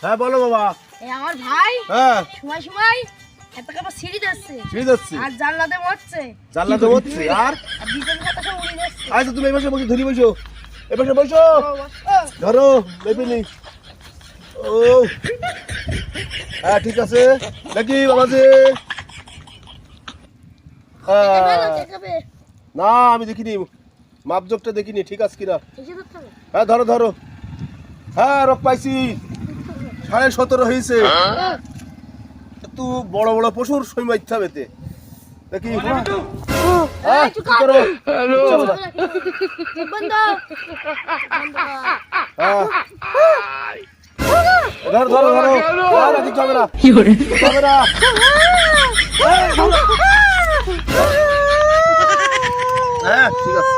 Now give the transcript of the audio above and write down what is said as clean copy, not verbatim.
হ্যাঁ বলো বাবা। আমার ভাই হ্যাঁ সময় সময় এত কাপড় সিঁড়ি যাচ্ছে আর জানলাতে মরছে আর বিজন খাতা সব উড়ে যাচ্ছে। আচ্ছা তুমি এই পাশে বসে ধরি বসো, এই পাশে বসো, ধরো লেপিনি। ও হ্যাঁ ঠিক আছে নাকি বাবাজি? না আমি দেখিনি, মাপজোকটা দেখিনি, ঠিক আছে কিনা। হ্যাঁ ধরো ধরো, হ্যাঁ রক পাইছি, 17.5 হয়েছে। একটু বড় বড় পশুর সই মারতে হবে তে দেখি। হ্যাঁ কি করো? ধরো ধরো ধরো, কিছু হবে না, হবে না। হ্যাঁ ঠিক আছে।